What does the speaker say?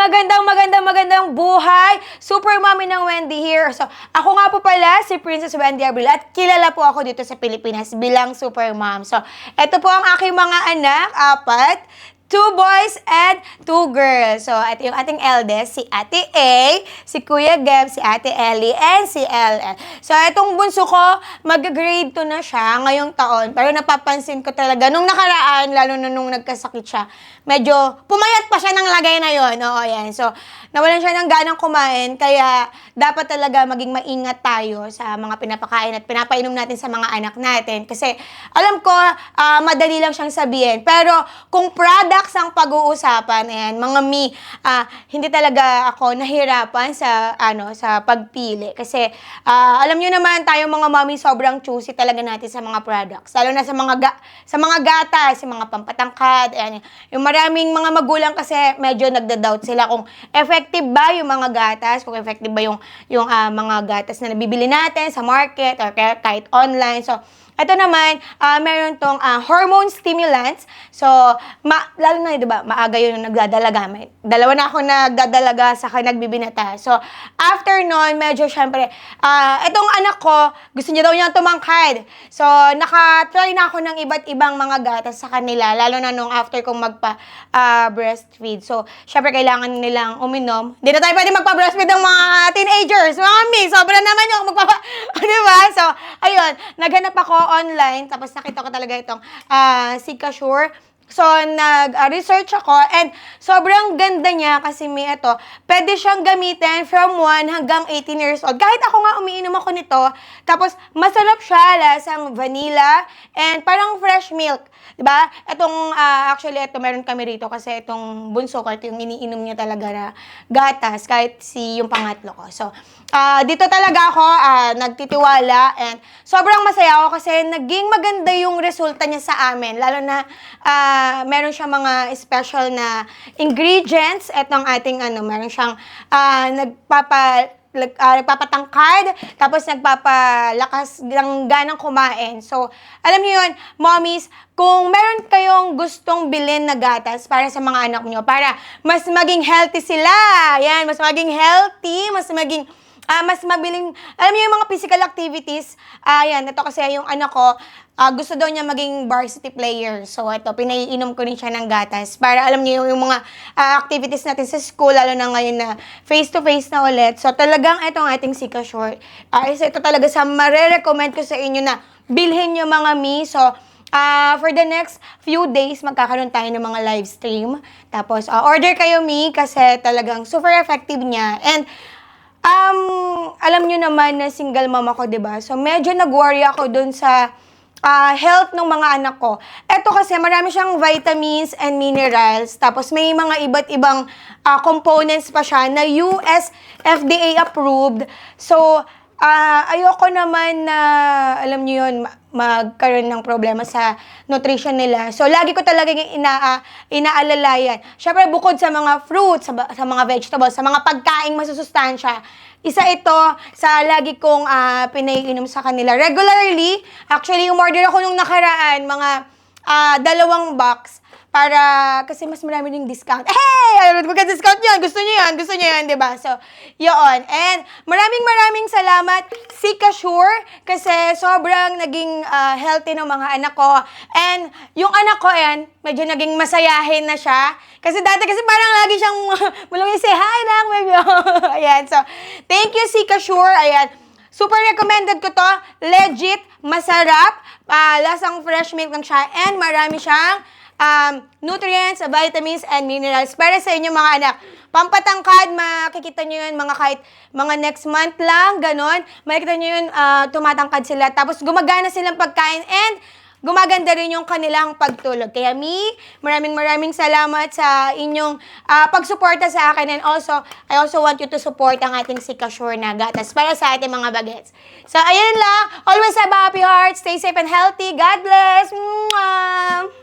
magandang buhay. Super Mommy ng Wendy here. So, ako nga po pala si Princess Wendy Abril at kilala po ako dito sa Pilipinas bilang Super Mom. So, ito po ang aking mga anak, 4. 2 boys and 2 girls. So, ito yung ating eldest, si Ate A, si Kuya Gab, si Ate Ellie, and si LL. So, itong bunso ko, mag-grade 2 na siya ngayong taon. Pero napapansin ko talaga, nung nakaraan, lalo na nung nagkasakit siya, medyo pumayat pa siya ng lagay na yon. Oo, yan. So, nawalan siya ng ganang kumain, kaya dapat talaga maging maingat tayo sa mga pinapakain at pinapainom natin sa mga anak natin. Kasi, alam ko, madali lang siyang sabihin. Pero, kung products ang pag-uusapan, ayan, mga hindi talaga ako nahirapan sa, sa pagpili. Kasi, alam nyo naman, tayo mga mommy, sobrang choosy talaga natin sa mga products. Lalo na sa mga gatas, yung mga pampatangkad, ayan, yung maraming mga magulang kasi medyo nagda-doubt sila kung effective ba yung mga gatas, kung effective ba yung mga gatas na nabibili natin sa market or kahit online. So, ito naman, meron tong hormone stimulants. So, lalo na, di ba, maaga yun nagdadalaga. Dalawa na ako nagdadalaga sa nagbibinata. So, after nun, medyo syempre, itong anak ko, gusto niya daw niya tumangkad. So, nakatry na ako ng iba't ibang mga gatas sa kanila, lalo na nung after kong breastfeed. So, syempre, kailangan nilang uminom. Hindi na tayo pwede magpa-breastfeed ng mga teenagers. Mga mi, sobra naman yung di ba? So, ayun, naghanap ako online, tapos nakita ko talaga itong Sikasure. So, nag-research ako and sobrang ganda niya kasi may ito. Pwede siyang gamitin from 1 hanggang 18 years old. Kahit ako nga umiinom ako nito, tapos masarap siya, lasang vanilla and parang fresh milk. Diba? Itong, actually, ito meron kami rito kasi itong bunso ko, ito yung iniinom niya talaga na gatas, kahit yung pangatlo ko. So, dito talaga ako nagtitiwala and sobrang masaya ako kasi naging maganda yung resulta niya sa amin. Lalo na meron siyang mga special na ingredients. Itong ating meron siyang nagpapatangkad, tapos nagpapalakas ng ganang kumain. So, alam niyo yun, mommies, kung meron kayong gustong bilhin na gatas para sa mga anak niyo, para mas maging healthy sila, yan, mas maging healthy, mas mabiling, alam niyo yung mga physical activities, yan, ito kasi yung anak ko, gusto daw niya maging varsity player. So, ito, pinaiinom ko rin siya ng gatas para alam niyo yung mga activities natin sa school, lalo na ngayon na face-to-face na ulit. So, talagang itong ating Sikasure. Ito talaga sa marirecommend ko sa inyo na bilhin niyo mga mi. So, for the next few days, magkakaroon tayo ng mga live stream. Tapos, order kayo mi kasi talagang super effective niya. And, alam nyo naman na single mom ako, diba? So, medyo nag-worry ako dun sa health ng mga anak ko. Ito kasi, marami siyang vitamins and minerals. Tapos, may mga iba't ibang components pa siya na US FDA approved. So, ayoko naman na, alam nyo yun, magkaroon ng problema sa nutrition nila. So, lagi ko talaga inaalalayan. Siyempre, bukod sa mga fruits, sa mga vegetables, sa mga pagkaing masusustansya, isa ito sa lagi kong pinaiinom sa kanila. Regularly, actually, umorder ako nung nakaraan, mga 2 box, para, kasi mas marami ring discount. Hey! Magka-discount yun. Gusto nyo yun, diba? So, yun. And, maraming salamat, Sikasure, kasi sobrang naging healthy ng mga anak ko. And, yung anak ko, ayan, medyo naging masayahin na siya. Kasi dati kasi parang lagi siyang, mulong say hi lang, maybe. Ayan, so, thank you, Sikasure. Ayan, super recommended ko to. Legit, masarap, lasang fresh milk lang siya, and marami siyang nutrients, vitamins, and minerals para sa inyo mga anak. Pampatangkad, makikita nyo yun kahit mga next month lang, ganon. Makikita nyo yun, tumatangkad sila. Tapos gumagana silang pagkain and gumaganda rin yung kanilang pagtulog. Kaya maraming salamat sa inyong pagsuporta sa akin. And also, I also want you to support ang ating Sikasure na gatas para sa ating mga bagets. So, ayun lang. Always have a happy heart. Stay safe and healthy. God bless. Mwah!